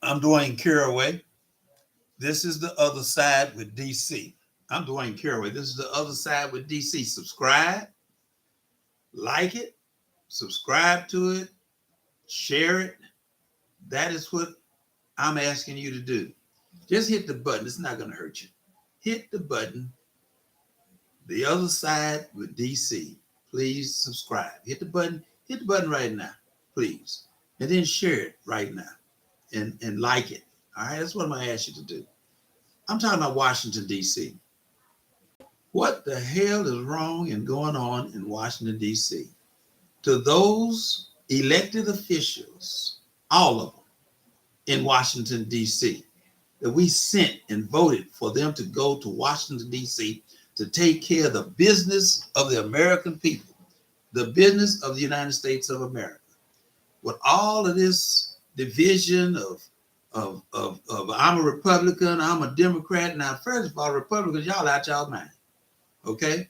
I'm Dwayne Caraway. This is the other side with DC. I'm Dwayne Caraway. This is the other side with DC. Subscribe, like it, subscribe to it, share it. That is what I'm asking you to do. Just hit the button. It's not going to hurt you. Hit the button. The other side with DC. Please subscribe. Hit the button. Hit the button right now, please. And then share it right now and like it. All right, that's what I'm going to ask you to do. I'm talking about Washington, D.C. What the hell is wrong and going on in Washington, D.C.? To those elected officials, all of them in Washington, D.C., that we sent and voted for them to go to Washington, D.C. to take care of the business of the American people, the business of the United States of America. With all of this division of I'm a Republican, I'm a Democrat. Now, first of all, Republicans, y'all out y'all mind, okay?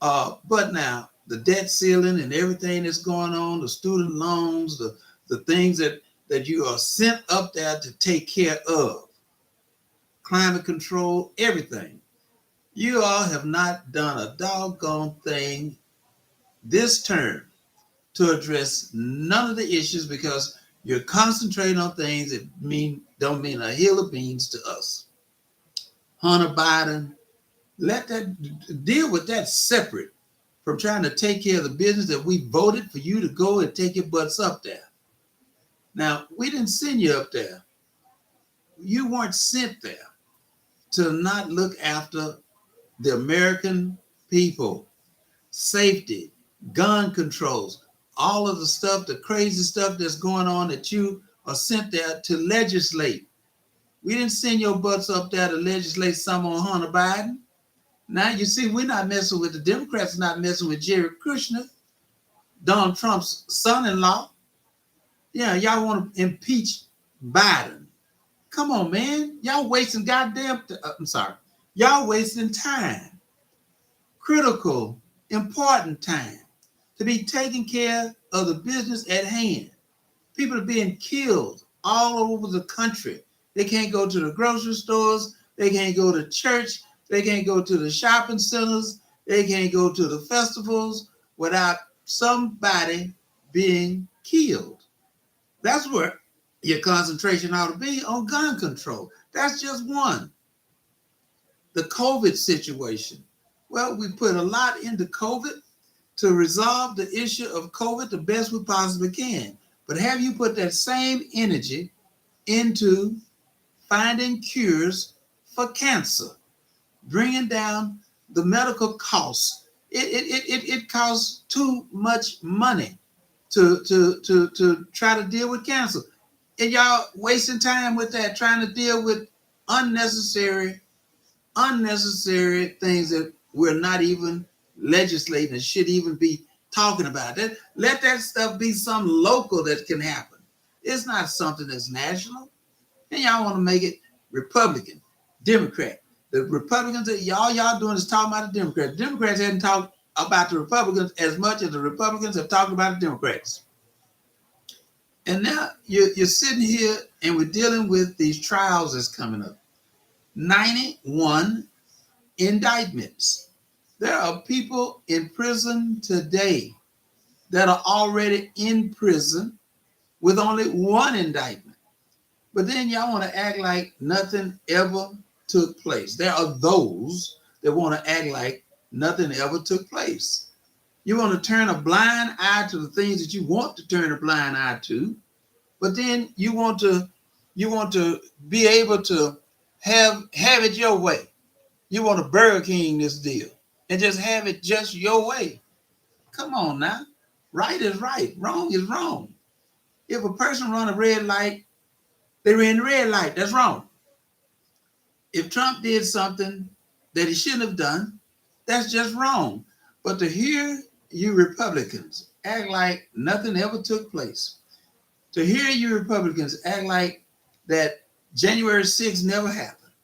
But now the debt ceiling and everything that's going on, the student loans, the things that you are sent up there to take care of, climate control, everything. You all have not done a doggone thing this term to address none of the issues because you're concentrating on things that don't mean a hill of beans to us. Hunter Biden, deal with that separate from trying to take care of the business that we voted for you to go and take your butts up there. Now, we didn't send you up there. You weren't sent there to not look after the American people, safety, gun controls, all of the stuff, the crazy stuff that's going on that you are sent there to legislate. We didn't send your butts up there to legislate some on Hunter Biden. Now you see, we're not messing with the Democrats, not messing with Jared Kushner, Donald Trump's son-in-law. Yeah, y'all want to impeach Biden. Come on, man. Y'all wasting Y'all wasting time. Critical, important time to be taking care of the business at hand. People are being killed all over the country. They can't go to the grocery stores. They can't go to church. They can't go to the shopping centers. They can't go to the festivals without somebody being killed. That's where your concentration ought to be, on gun control. That's just one. The COVID situation. Well, we put a lot into COVID to resolve the issue of COVID the best we possibly can. But have you put that same energy into finding cures for cancer, bringing down the medical costs? It costs too much money to try to deal with cancer. And y'all wasting time with that, trying to deal with unnecessary things that we're not even legislating and should even be talking about. Let that stuff be something local that can happen. It's not something that's national. And y'all want to make it Republican, Democrat. The Republicans that y'all doing is talking about the Democrats. The Democrats hadn't talked about the Republicans as much as the Republicans have talked about the Democrats. And now you're sitting here and we're dealing with these trials that's coming up. 91 indictments. There are people in prison today that are already in prison with only one indictment. But then y'all want to act like nothing ever took place. There are those that want to act like nothing ever took place. You want to turn a blind eye to the things that you want to turn a blind eye to, but then you want to be able to have it your way. You want to Burger King this deal and just have it just your way. Come on now. Right is right. Wrong is wrong. If a person run a red light, they're in the red light. That's wrong. If Trump did something that he shouldn't have done, that's just wrong. But to hear you Republicans act like nothing ever took place, to hear you Republicans act like that January 6th never happened,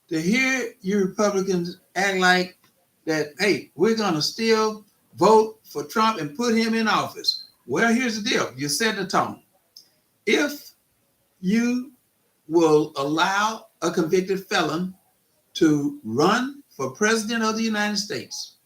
to hear you Republicans act like that, hey, we're going to still vote for Trump and put him in office. Well, here's the deal. You set the tone. If you will allow a convicted felon to run for president of the United States,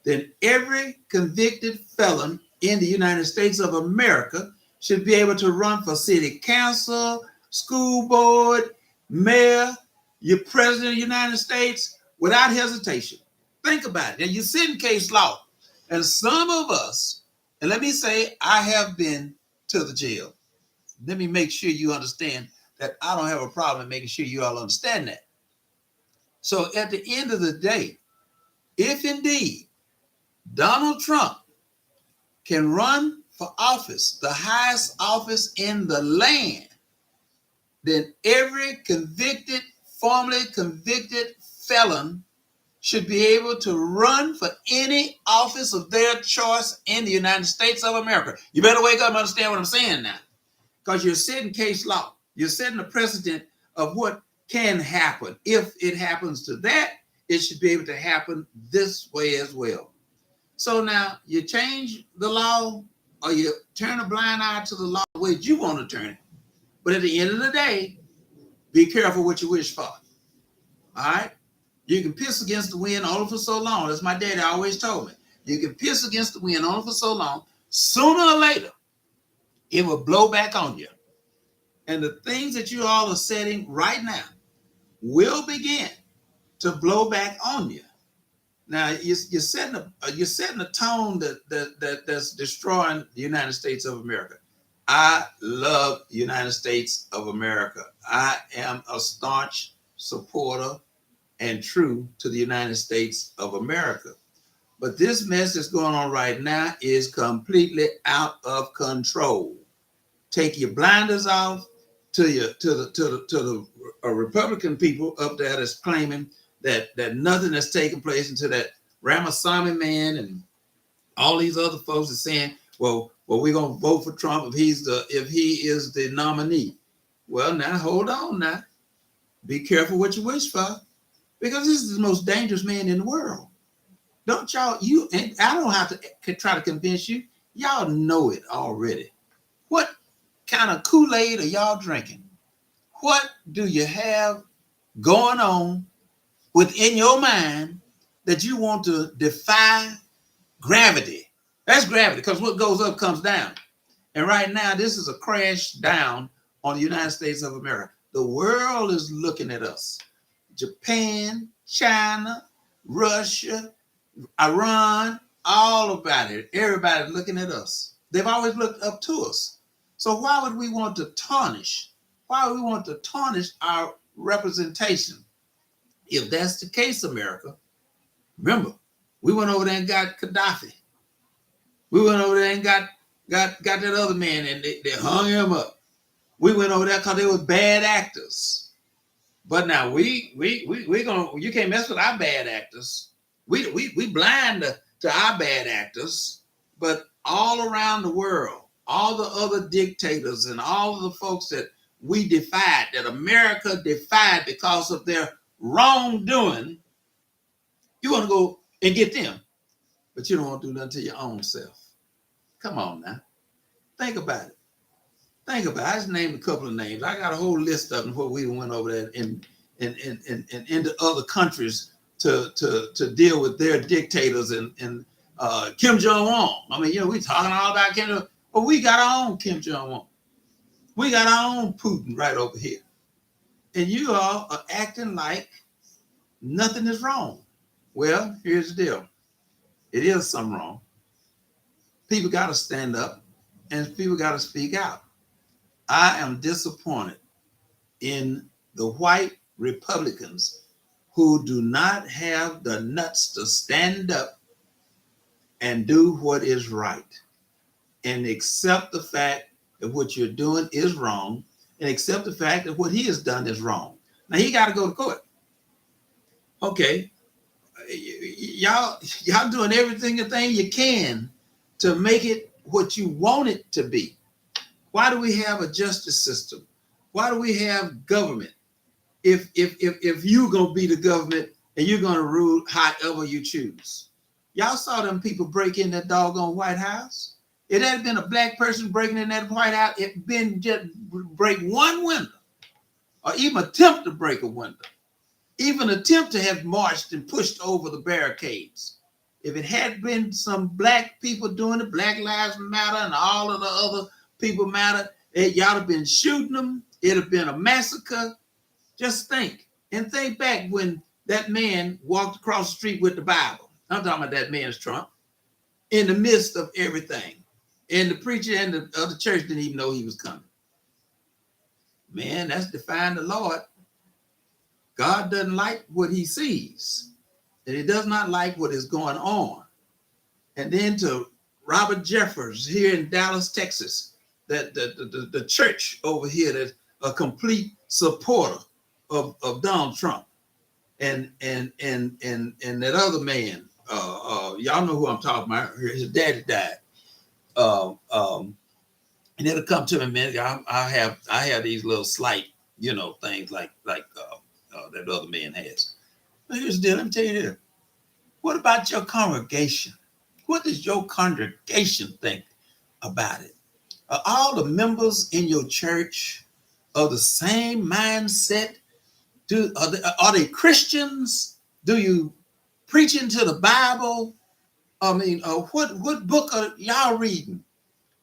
then every convicted felon in the United States of America should be able to run for city council, school board, mayor, your president of the United States without hesitation. Think about it. And you sit in case law, and some of us, and let me say, I have been to the jail. Let me make sure you understand that I don't have a problem making sure you all understand that. So at the end of the day, if indeed Donald Trump can run for office, the highest office in the land, then every convicted, formerly convicted felon should be able to run for any office of their choice in the United States of America. You better wake up and understand what I'm saying now, because you're setting case law. You're setting a precedent of what can happen. If it happens to that, it should be able to happen this way as well. So now you change the law or you turn a blind eye to the law the way you want to turn it. But at the end of the day, be careful what you wish for. All right? You can piss against the wind only for so long. That's my daddy always told me. You can piss against the wind only for so long. Sooner or later, it will blow back on you. And the things that you all are setting right now will begin to blow back on you. Now you're setting a tone that's destroying the United States of America. I love the United States of America. I am a staunch supporter and true to the United States of America. But this mess that's going on right now is completely out of control. Take your blinders off to the Republican people up there that's claiming that nothing has taken place, until that Ramaswamy man and all these other folks are saying, well, we're gonna vote for Trump if he is the nominee. Well, now hold on now. Be careful what you wish for, because this is the most dangerous man in the world. Don't y'all, and I don't have to try to convince you. Y'all know it already. What kind of Kool-Aid are y'all drinking? What do you have going on within your mind that you want to defy gravity? That's gravity, because what goes up comes down. And right now, this is a crash down on the United States of America. The world is looking at us. Japan, China, Russia, Iran, all about it. Everybody's looking at us. They've always looked up to us. So why would we want to tarnish? Why would we want to tarnish our representation? If that's the case, America, remember, we went over there and got Gaddafi. We went over there and got that other man, and they hung him up. We went over there because they were bad actors. But now we gonna, you can't mess with our bad actors. We blind to our bad actors. But all around the world, all the other dictators and all of the folks that we defied, that America defied because of their wrongdoing, you want to go and get them, but you don't want to do nothing to your own self. Come on now. Think about it. Think about it. I just named a couple of names. I got a whole list of them where we went over there and into other countries to deal with their dictators and Kim Jong-un. I mean, we talking all about Kim Jong-un, but we got our own Kim Jong-un. We got our own Putin right over here. And you all are acting like nothing is wrong. Well, here's the deal. It is something wrong. People got to stand up and people got to speak out. I am disappointed in the white Republicans who do not have the nuts to stand up and do what is right and accept the fact that what you're doing is wrong and accept the fact that what he has done is wrong. Now, he got to go to court. Okay. Y'all doing everything you can to make it what you want it to be. Why do we have a justice system? Why do we have government? If you're gonna be the government and you're gonna rule however you choose. Y'all saw them people break in that doggone White House. It had been a black person breaking in that White House, it been just break one window. or even attempt to break a window, even attempt to have marched and pushed over the barricades. If it had been some black people doing it, Black Lives Matter and all of the other people matter, y'all have been shooting them. It'd have been a massacre. Just think and think back when that man walked across the street with the Bible. I'm talking about that man's Trump, in the midst of everything. And the preacher and the other church didn't even know he was coming. Man, that's defying the Lord. God doesn't like what he sees, and he does not like what is going on. And then to Robert Jeffers here in Dallas, Texas, that the church over here that's a complete supporter of Donald Trump, and that other man, y'all know who I'm talking about. His daddy died. And it'll come to me, man. I have these little slight, things like that other man has. But here's the deal. Let me tell you this. What about your congregation? What does your congregation think about it? Are all the members in your church of the same mindset? Are they Christians? Do you preach into the Bible? I mean, what book are y'all reading?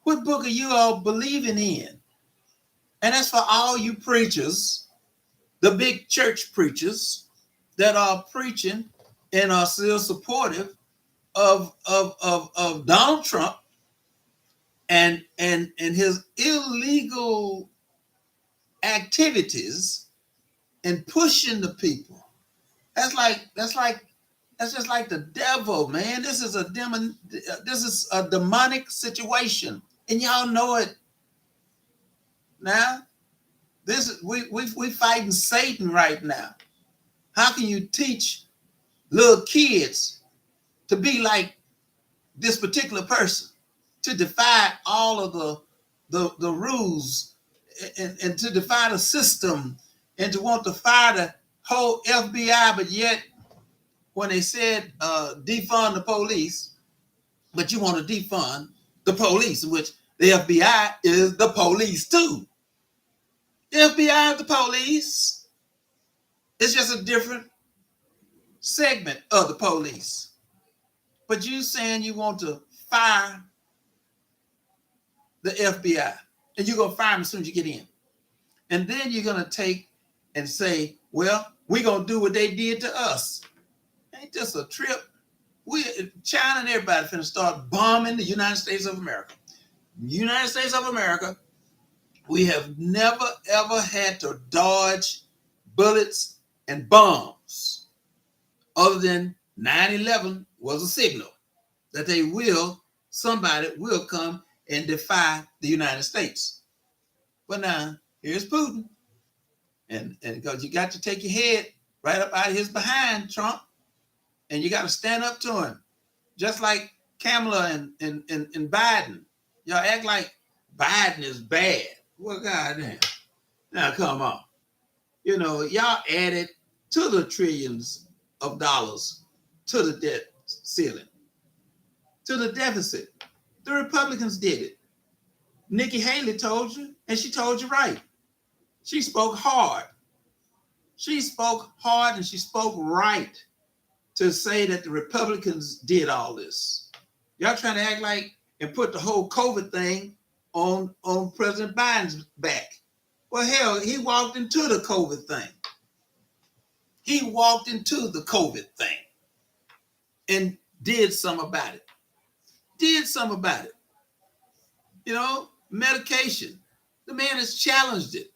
What book are you all believing in? And that's for all you preachers, the big church preachers that are preaching and are still supportive of Donald Trump and his illegal activities and pushing the people. That's just like the devil, man. This is a demonic situation, and y'all know it. Now, we fighting Satan right now. How can you teach little kids to be like this particular person, to defy all of the rules and to defy the system and to want to fire the whole FBI, but yet when they said defund the police, but you want to defund the police, which the FBI is the police too. The FBI is the police. It's just a different segment of the police. But you saying you want to fire the FBI, and you're going to fire them as soon as you get in. And then you're going to take and say, well, we're going to do what they did to us. Ain't this a trip? China and everybody finna start bombing the United States of America. United States of America, we have never, ever had to dodge bullets and bombs other than 9/11 was a signal that somebody will come and defy the United States. But now, here's Putin. And because you got to take your head right up out of his behind, Trump, and you got to stand up to him. Just like Kamala and Biden. Y'all act like Biden is bad. Well, goddamn. Now, come on. Y'all added to the trillions of dollars to the debt ceiling, to the deficit. The Republicans did it. Nikki Haley told you, and she told you right. She spoke hard. She spoke hard and she spoke right to say that the Republicans did all this. Y'all trying to act like and put the whole COVID thing on President Biden's back. Well, hell, he walked into the COVID thing. He walked into the COVID thing and did something about it. Medication. The man has challenged it.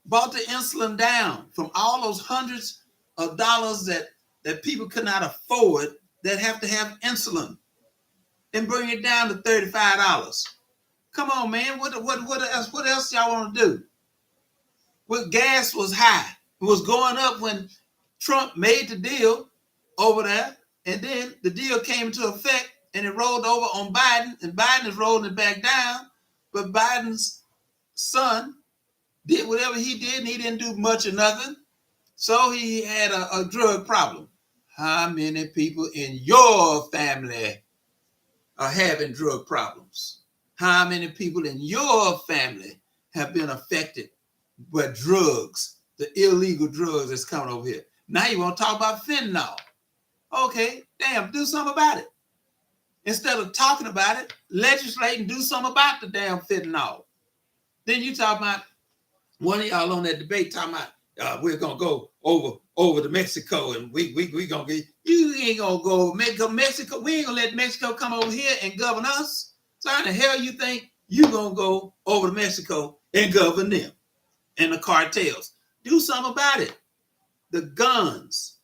Brought the insulin down from all those hundreds of dollars that people could not afford that have to have insulin, and bring it down to $35. Come on, man. What else y'all want to do? Well, gas was high. It was going up when Trump made the deal over there, and then the deal came into effect and it rolled over on Biden, and Biden is rolling it back down. But Biden's son did whatever he did, and he didn't do much or nothing. So he had a drug problem. How many people in your family are having drug problems? How many people in your family have been affected by drugs the illegal drugs that's coming over here. Now you want to talk about fentanyl. Okay, damn, do something about it. Instead of talking about it, legislate and do something about the damn fentanyl. Then you talk about one of y'all on that debate talking about we're gonna go over to Mexico and we gonna get, you ain't gonna go Mexico. We ain't gonna let Mexico come over here and govern us. So how the hell you think you gonna go over to Mexico and govern them and the cartels? Do something about it. The guns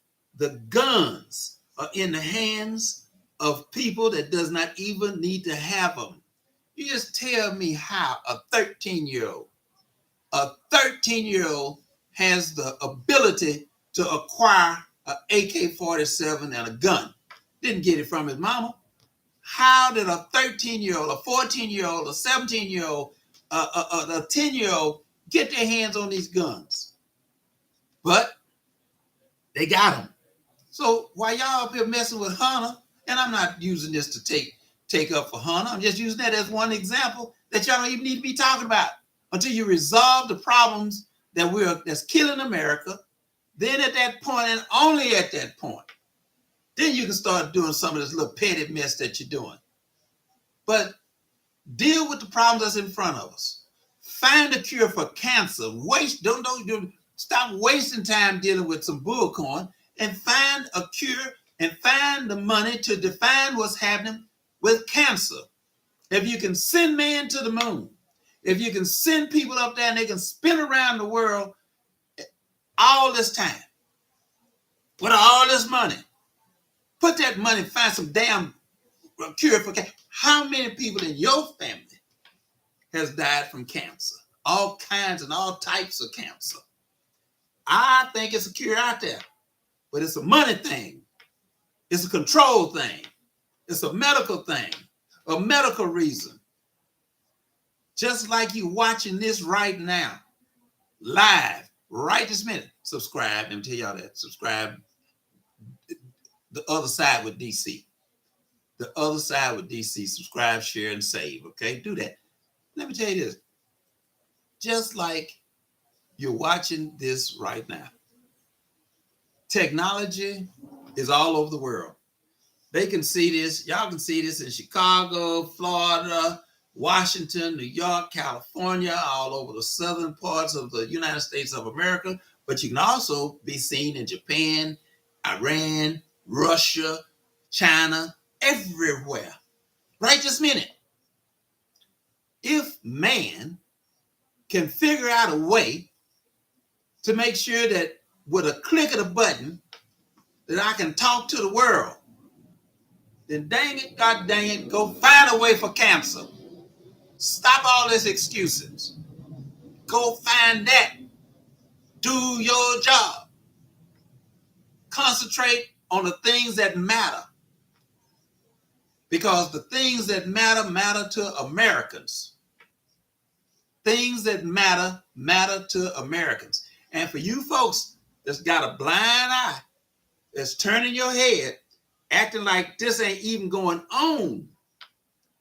are in the hands of people that does not even need to have them. You just tell me how a 13-year-old has the ability to acquire an AK-47 and a gun. Didn't get it from his mama. How did a 13-year-old, a 14-year-old, a 17-year-old, a 10-year-old get their hands on these guns? But they got them. So while y'all up here messing with Hunter, and I'm not using this to take up for Hunter, I'm just using that as one example that y'all don't even need to be talking about until you resolve the problems that's killing America. Then at that point, and only at that point, then you can start doing some of this little petty mess that you're doing. But deal with the problems that's in front of us. Find a cure for cancer. Don't stop wasting time dealing with some bullcorn and find a cure and find the money to define what's happening with cancer. If you can send man to the moon, if you can send people up there and they can spin around the world all this time with all this money, put that money, find some damn cure for cancer. How many people in your family has died from cancer? All kinds and all types of cancer. I think it's a cure out there, but it's a money thing. It's a control thing. It's a medical thing, a medical reason. Just like you watching this right now, live, right this minute. Subscribe. Let me tell y'all that. Subscribe. The Other Side with DC. The Other Side with DC. Subscribe, share, and save. Okay? Do that. Let me tell you this. Just like you're watching this right now, technology is all over the world. They can see this. Y'all can see this in Chicago, Florida, Washington, New York, California, all over the southern parts of the United States of America. But you can also be seen in Japan, Iran, Russia, China, everywhere. Right this minute. If man can figure out a way to make sure that with a click of the button that I can talk to the world, then dang it, God dang it, go find a way for cancer. Stop all this excuses. Go find that. Do your job. Concentrate on the things that matter. Because the things that matter to Americans. Things that matter to Americans. And for you folks that's got a blind eye, that's turning your head, acting like this ain't even going on,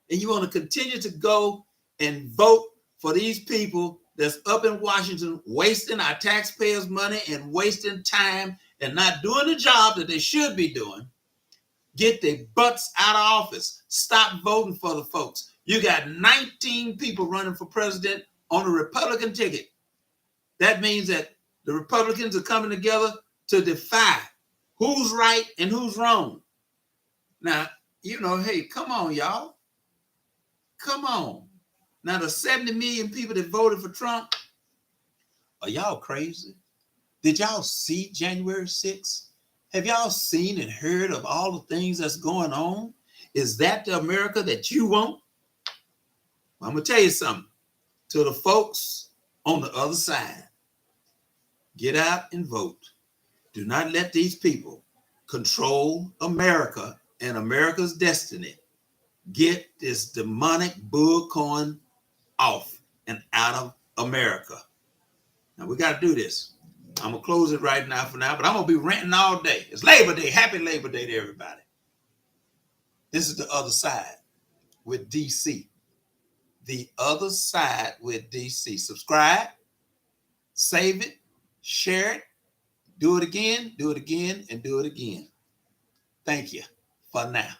and you want to continue to go and vote for these people that's up in Washington wasting our taxpayers' money and wasting time and not doing the job that they should be doing, get their butts out of office. Stop voting for the folks. You got 19 people running for president on the Republican ticket. That means that the Republicans are coming together to defy who's right and who's wrong. Now, hey, come on, y'all. Come on. Now, the 70 million people that voted for Trump, are y'all crazy? Did y'all see January 6th? Have y'all seen and heard of all the things that's going on? Is that the America that you want? Well, I'm going to tell you something. To the folks on the other side, get out and vote. Do not let these people control America and America's destiny. Get this demonic bullcorn off and out of America. Now, we got to do this. I'm going to close it right now for now, but I'm going to be ranting all day. It's Labor Day. Happy Labor Day to everybody. This is The Other Side with DC. The Other Side with DC. Subscribe, save it, share it, do it again, and do it again. Thank you for now.